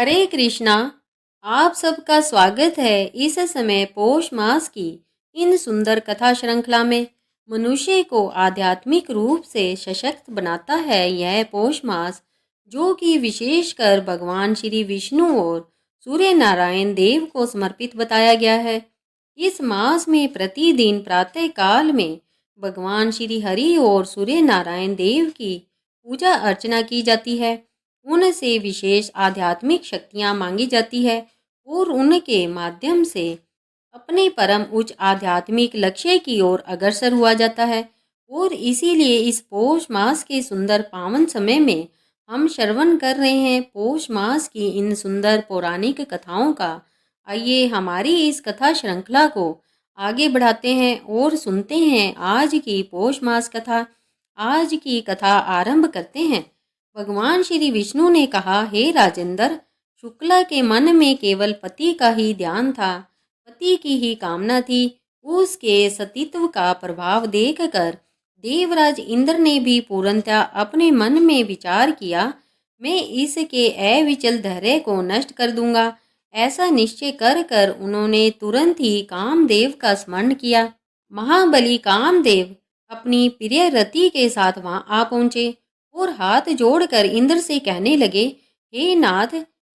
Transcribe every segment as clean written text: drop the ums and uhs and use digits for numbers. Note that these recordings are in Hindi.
हरे कृष्णा। आप सबका स्वागत है इस समय पौष मास की इन सुंदर कथा श्रृंखला में। मनुष्य को आध्यात्मिक रूप से सशक्त बनाता है यह पौष मास, जो कि विशेषकर भगवान श्री विष्णु और सूर्य नारायण देव को समर्पित बताया गया है। इस मास में प्रतिदिन प्रातः काल में भगवान श्री हरि और सूर्य नारायण देव की पूजा अर्चना की जाती है। उनसे विशेष आध्यात्मिक शक्तियाँ मांगी जाती है और उनके माध्यम से अपने परम उच्च आध्यात्मिक लक्ष्य की ओर अग्रसर हुआ जाता है। और इसीलिए इस पौष मास के सुंदर पावन समय में हम श्रवण कर रहे हैं पौष मास की इन सुंदर पौराणिक कथाओं का। आइए हमारी इस कथा श्रृंखला को आगे बढ़ाते हैं और सुनते हैं आज की पौष मास कथा। आज की कथा आरंभ करते हैं। भगवान श्री विष्णु ने कहा, हे राजेंद्र, शुक्ला के मन में केवल पति का ही ध्यान था, पति की ही कामना थी। उसके सतीत्व का प्रभाव देखकर देवराज इंद्र ने भी पूर्णतः अपने मन में विचार किया, मैं इसके अविचल धैर्य को नष्ट कर दूंगा। ऐसा निश्चय कर कर उन्होंने तुरंत ही कामदेव का स्मरण किया। महाबली कामदेव अपनी प्रिय रति के साथ वहां आ पहुंचे और हाथ जोड़कर इंद्र से कहने लगे, हे नाथ,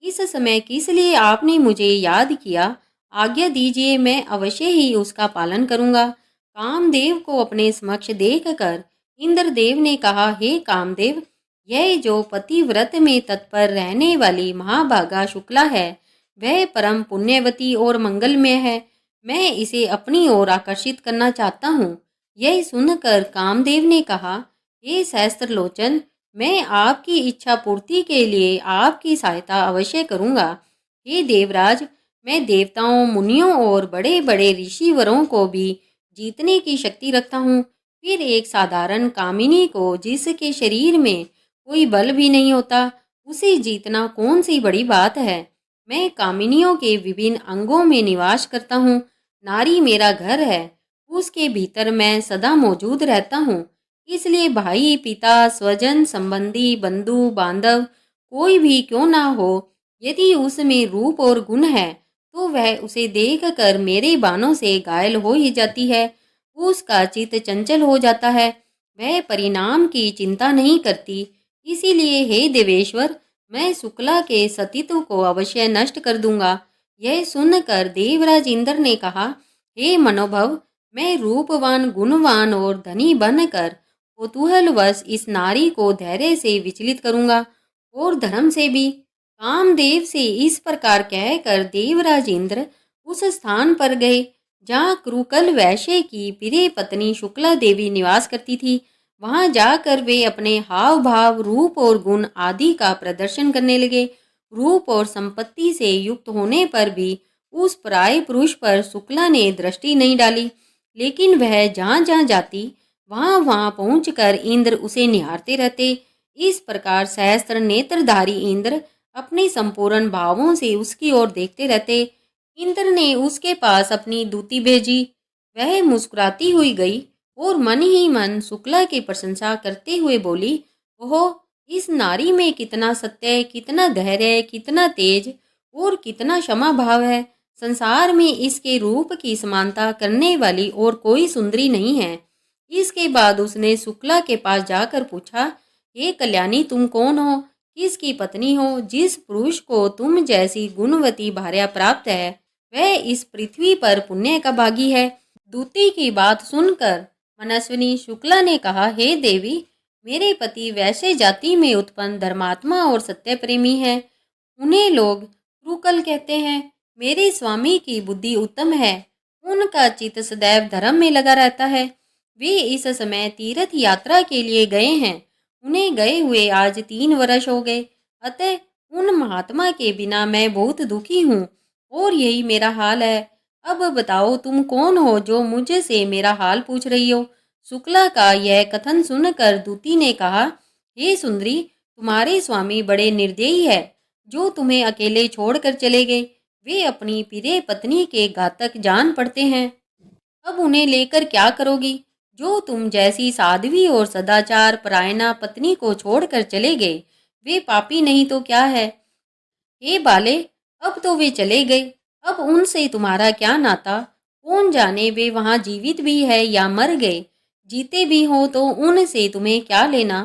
इस समय किस लिए आपने मुझे याद किया? आज्ञा दीजिए, मैं अवश्य ही उसका पालन करूंगा। कामदेव को अपने समक्ष देखकर इंद्रदेव ने कहा, हे कामदेव, यह जो पतिव्रत में तत्पर रहने वाली महाभागा शुक्ला है, वह परम पुण्यवती और मंगलमय है। मैं इसे अपनी ओर आकर्षित करना चाहता हूँ। यह सुनकर कामदेव ने कहा, हे सहस्त्रलोचन, मैं आपकी इच्छा पूर्ति के लिए आपकी सहायता अवश्य करूंगा। हे देवराज, मैं देवताओं, मुनियों और बड़े बड़े ऋषिवरों को भी जीतने की शक्ति रखता हूँ। फिर एक साधारण कामिनी को, जिसके शरीर में कोई बल भी नहीं होता, उसे जीतना कौन सी बड़ी बात है। मैं कामिनियों के विभिन्न अंगों में निवास करता हूँ। नारी मेरा घर है, उसके भीतर मैं सदा मौजूद रहता हूँ। इसलिए भाई, पिता, स्वजन, संबंधी, बंधु, बांधव कोई भी क्यों ना हो, यदि उसमें रूप और गुण है तो वह उसे देखकर मेरे बाणों से घायल हो ही जाती है। उसका चित्त चंचल हो जाता है, वह परिणाम की चिंता नहीं करती। इसीलिए हे देवेश्वर, मैं शुक्ला के सतीत्व को अवश्य नष्ट कर दूंगा। यह सुनकर देवराज इंद्र ने कहा, हे मनोभव, मैं रूपवान, गुणवान और धनी बनकर कौतूहलवश इस नारी को धैर्य से विचलित करूंगा और धर्म से भी। कामदेव से इस प्रकार कहकर देवराज इंद्र उस स्थान पर गए जहाँ क्रूकल वैश्य की प्रिय पत्नी शुक्ला देवी निवास करती थी। वहां जाकर वे अपने हाव भाव, रूप और गुण आदि का प्रदर्शन करने लगे। रूप और संपत्ति से युक्त होने पर भी उस पराये पुरुष पर शुक्ला ने दृष्टि नहीं डाली, लेकिन वह जहाँ जहाँ जाती वहां वहां पहुंचकर इंद्र उसे निहारते रहते। इस प्रकार सहस्त्र नेत्रधारी इंद्र अपने संपूर्ण भावों से उसकी ओर देखते रहते। इंद्र ने उसके पास अपनी दूती भेजी। वह मुस्कुराती हुई गई और मन ही मन शुक्ला की प्रशंसा करते हुए बोली, ओहो, इस नारी में कितना सत्य, कितना धैर्य, कितना तेज और कितना क्षमा भाव है। संसार में इसके रूप की समानता करने वाली और कोई सुंदरी नहीं है। इसके बाद उसने शुक्ला के पास जाकर पूछा, हे कल्याणी, तुम कौन हो, किसकी पत्नी हो? जिस पुरुष को तुम जैसी गुणवती भार्या प्राप्त है, वह इस पृथ्वी पर पुण्य का भागी है। दूती की बात सुनकर मनस्विनी शुक्ला ने कहा, हे देवी, मेरे पति वैश्य जाति में उत्पन्न धर्मात्मा और सत्य प्रेमी है। उन्हें लोग क्रूकल कहते हैं। मेरे स्वामी की बुद्धि उत्तम है, उनका चित्त सदैव धर्म में लगा रहता है। वे इस समय तीर्थ यात्रा के लिए गए हैं। उन्हें गए हुए आज 3 वर्ष हो गए। अतः उन महात्मा के बिना मैं बहुत दुखी हूँ और यही मेरा हाल है। अब बताओ, तुम कौन हो जो मुझसे मेरा हाल पूछ रही हो? शुक्ला का यह कथन सुनकर दूती ने कहा, हे सुंदरी, तुम्हारे स्वामी बड़े निर्दयी है, जो तुम्हें अकेले छोड़कर चले गए। वे अपनी प्रिय पत्नी के घातक जान पड़ते हैं। अब उन्हें लेकर क्या करोगी? जो तुम जैसी साध्वी और सदाचार परायणा पत्नी को छोड़कर चले गए, वे पापी नहीं तो क्या है? हे बाले, अब तो वे चले गए, अब उनसे तुम्हारा क्या नाता? कौन जाने वे वहां जीवित भी है या मर गए। जीते भी हो तो उनसे तुम्हें क्या लेना?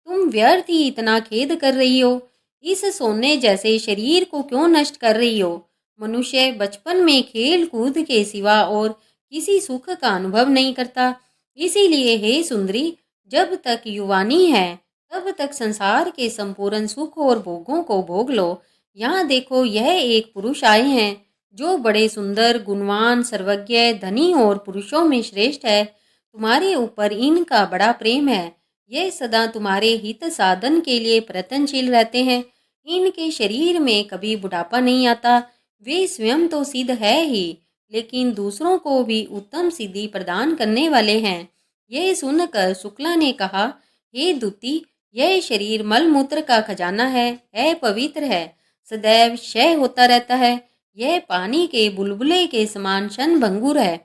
तुम व्यर्थ ही इतना खेद कर रही हो। इस सोने जैसे शरीर को क्यों नष्ट कर रही हो? मनुष्य बचपन में खेल कूद के सिवा और किसी सुख का अनुभव नहीं करता। इसीलिए हे सुंदरी, जब तक युवानी है तब तक संसार के संपूर्ण सुख और भोगों को भोग लो। यहाँ देखो, यह एक पुरुष आए हैं जो बड़े सुंदर, गुणवान, सर्वज्ञ, धनी और पुरुषों में श्रेष्ठ है। तुम्हारे ऊपर इनका बड़ा प्रेम है। यह सदा तुम्हारे हित साधन के लिए प्रयत्नशील रहते हैं। इनके शरीर में कभी बुढ़ापा नहीं आता। वे स्वयं तो सिद्ध है ही, लेकिन दूसरों को भी उत्तम सिद्धि प्रदान करने वाले हैं। यह सुनकर शुक्ला ने कहा, हे दूती, यह शरीर मलमूत्र का खजाना है, पवित्र है, सदैव क्षय होता रहता है। यह पानी के बुलबुले के समान क्षणभंगुर है।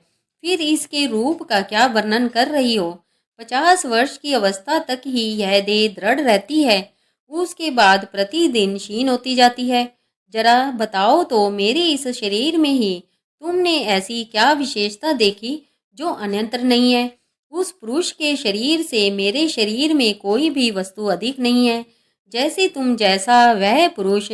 फिर इसके रूप का क्या वर्णन कर रही हो? 50 वर्ष की अवस्था तक ही यह देह दृढ़ रहती है, उसके बाद प्रतिदिन क्षीण होती जाती है। जरा बताओ तो, मेरे इस शरीर में ही तुमने ऐसी क्या विशेषता देखी जो अन्यत्र नहीं है? उस पुरुष के शरीर से मेरे शरीर में कोई भी वस्तु अधिक नहीं है। जैसे तुम जैसा वह पुरुष,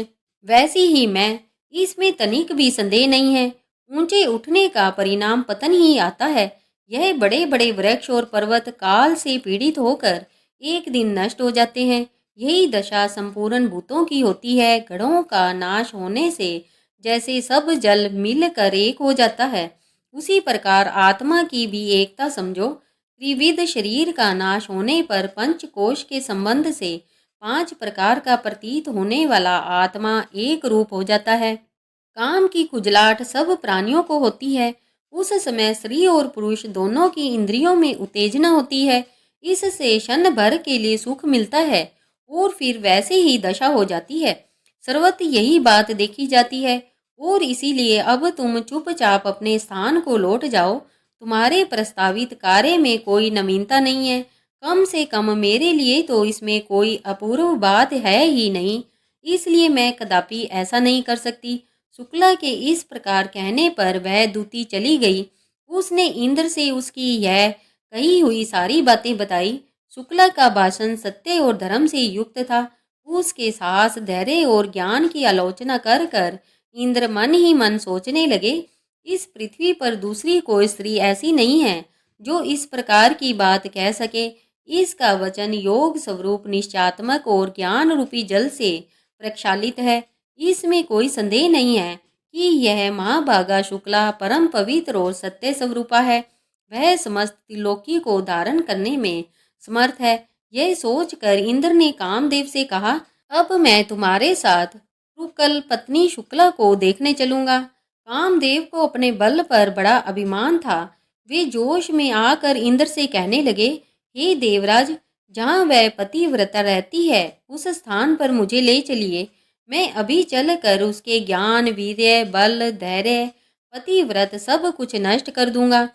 वैसी ही मैं, इसमें तनिक भी संदेह नहीं है। ऊंचे उठने का परिणाम पतन ही आता है। यह बड़े बड़े वृक्ष और पर्वत काल से पीड़ित होकर एक दिन नष्ट हो जाते हैं। यही दशा संपूर्ण भूतों की होती है। घड़ों का नाश होने से जैसे सब जल मिलकर एक हो जाता है, उसी प्रकार आत्मा की भी एकता समझो। त्रिविध शरीर का नाश होने पर पंचकोश के संबंध से 5 प्रकार का प्रतीत होने वाला आत्मा एक रूप हो जाता है। काम की खुजलाहट सब प्राणियों को होती है। उस समय स्त्री और पुरुष दोनों की इंद्रियों में उत्तेजना होती है। इससे क्षण भर के लिए सुख मिलता है और फिर वैसे ही दशा हो जाती है। सर्वत्र यही बात देखी जाती है और इसीलिए अब तुम चुपचाप अपने स्थान को लौट जाओ। तुम्हारे प्रस्तावित कार्य में कोई नवीनता नहीं है। कम से कम मेरे लिए तो इसमें कोई अपूर्व बात है ही नहीं, इसलिए मैं कदापि ऐसा नहीं कर सकती। शुक्ला के इस प्रकार कहने पर वह दूती चली गई। उसने इंद्र से उसकी यह कही हुई सारी बातें बताई। शुक्ला का भाषण सत्य और धर्म से युक्त था। उसके साहस, धैर्य और ज्ञान की आलोचना कर कर इंद्र मन ही मन सोचने लगे, इस पृथ्वी पर दूसरी कोई स्त्री ऐसी नहीं है जो इस प्रकार की बात कह सके। इसका वचन योग स्वरूप निश्चयात्मक और ज्ञान रूपी जल से प्रक्षालित है। इसमें कोई संदेह नहीं है कि यह महाभागा शुक्ला परम पवित्र और सत्य स्वरूपा है। वह समस्त त्रिलोकी को धारण करने में समर्थ है। यह सोचकर इंद्र ने कामदेव से कहा, अब मैं तुम्हारे साथ रुकल पत्नी शुक्ला को देखने चलूंगा। कामदेव को अपने बल पर बड़ा अभिमान था। वे जोश में आकर इंद्र से कहने लगे, हे देवराज, जहाँ वह पतिव्रता रहती है उस स्थान पर मुझे ले चलिए। मैं अभी चलकर उसके ज्ञान, वीर्य, बल, धैर्य, पतिव्रत सब कुछ नष्ट कर दूंगा।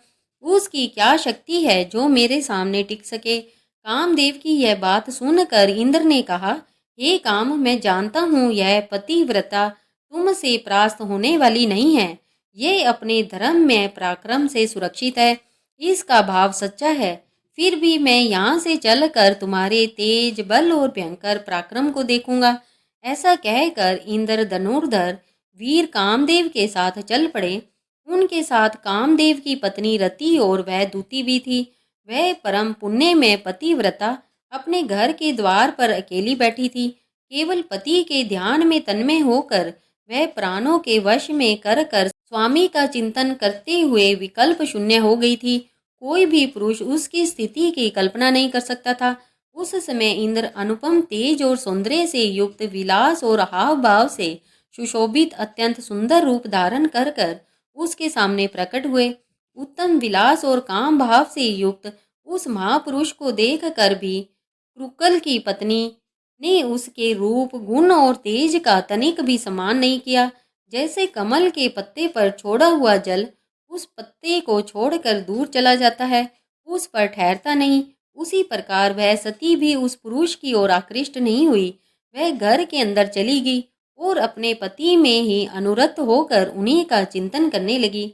उसकी क्या शक्ति है जो मेरे सामने टिक सके? कामदेव की यह बात सुनकर इंद्र ने कहा, हे काम, मैं जानता हूँ यह पतिव्रता तुमसे परास्त होने वाली नहीं है। ये अपने धर्म में पराक्रम से सुरक्षित है, इसका भाव सच्चा है। फिर भी मैं यहाँ से चलकर तुम्हारे तेज, बल और भयंकर पराक्रम को देखूंगा। ऐसा कहकर इंद्र धनुर्धर वीर कामदेव के साथ चल पड़े। उनके साथ कामदेव की पत्नी रति और वह दूती भी थी। वह परम पुण्य में पतिव्रता अपने घर के द्वार पर अकेली बैठी थी। केवल पति के ध्यान में तन्मय होकर वह प्राणों के वश में कर कर स्वामी का चिंतन करते हुए विकल्प शून्य हो गई थी। कोई भी पुरुष उसकी स्थिति की कल्पना नहीं कर सकता था। उस समय इंद्र अनुपम तेज और सौंदर्य से युक्त, विलास और हाव भाव से सुशोभित अत्यंत सुंदर रूप धारण कर कर उसके सामने प्रकट हुए। उत्तम विलास और काम भाव से युक्त उस महापुरुष को देख कर भी क्रुकल की पत्नी ने उसके रूप, गुण और तेज का तनिक भी सम्मान नहीं किया। जैसे कमल के पत्ते पर छोड़ा हुआ जल उस पत्ते को छोड़कर दूर चला जाता है, उस पर ठहरता नहीं, उसी प्रकार वह सती भी उस पुरुष की ओर आकृष्ट नहीं हुई। वह घर के अंदर चली गई और अपने पति में ही अनुरक्त होकर उन्हीं का चिंतन करने लगी।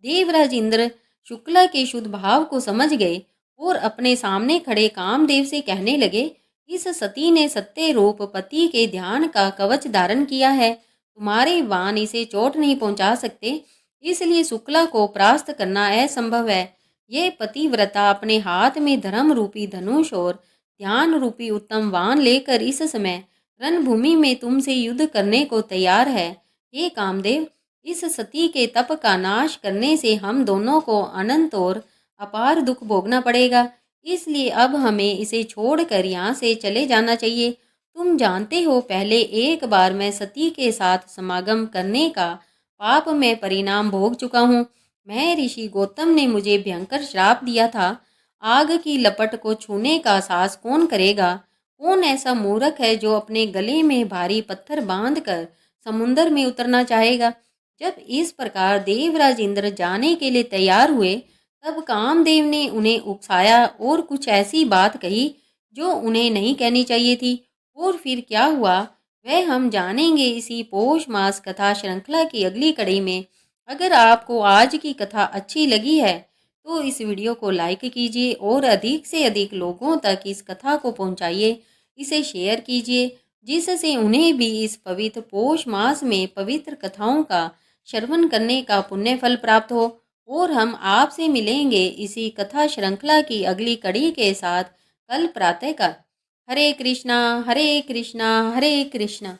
देवराज इंद्र शुक्ला के शुद्ध भाव को समझ गए और अपने सामने खड़े कामदेव से कहने लगे, इस सती ने सत्य रूप पति के ध्यान का कवच धारण किया है। तुम्हारे बाण इसे चोट नहीं पहुंचा सकते, इसलिए शुक्ला को परास्त करना असंभव है। ये पतिव्रता अपने हाथ में धर्म रूपी धनुष और ध्यान रूपी उत्तम बाण लेकर इस समय रणभूमि में तुमसे युद्ध करने को तैयार है। हे कामदेव, इस सती के तप का नाश करने से हम दोनों को अनंत और अपार दुख भोगना पड़ेगा, इसलिए अब हमें इसे छोड़कर यहाँ से चले जाना चाहिए। तुम जानते हो, पहले एक बार मैं सती के साथ समागम करने का पाप में परिणाम भोग चुका हूँ। मैं ऋषि गौतम ने मुझे भयंकर श्राप दिया था। आग की लपट को छूने का साहस कौन करेगा? कौन ऐसा मूर्ख है जो अपने गले में भारी पत्थर बांधकर समुंदर में उतरना चाहेगा? जब इस प्रकार देवराज इंद्र जाने के लिए तैयार हुए, तब कामदेव ने उन्हें उकसाया और कुछ ऐसी बात कही जो उन्हें नहीं कहनी चाहिए थी। और फिर क्या हुआ, वह हम जानेंगे इसी पौष मास कथा श्रृंखला की अगली कड़ी में। अगर आपको आज की कथा अच्छी लगी है तो इस वीडियो को लाइक कीजिए और अधिक से अधिक लोगों तक इस कथा को पहुंचाइए। इसे शेयर कीजिए जिससे उन्हें भी इस पवित्र पौष मास में पवित्र कथाओं का श्रवण करने का पुण्य फल प्राप्त हो। और हम आपसे मिलेंगे इसी कथा श्रृंखला की अगली कड़ी के साथ कल प्रातः का। हरे कृष्णा हरे कृष्णा हरे कृष्णा।